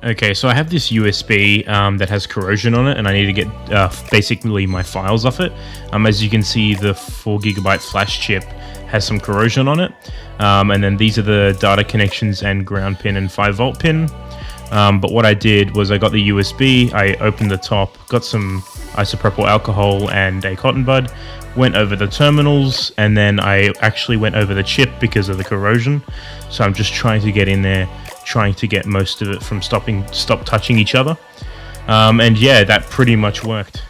Okay, so I have this USB that has corrosion on it, and I need to get basically my files off it. As you can see, the 4GB flash chip has some corrosion on it, and then these are the data connections and ground pin and 5V pin. But what I did was I got the USB, I opened the top, got some isopropyl alcohol and a cotton bud, went over the terminals, and then I actually went over the chip because of the corrosion. So I'm just trying to get in there, trying to get most of it from stop touching each other. And yeah, that pretty much worked.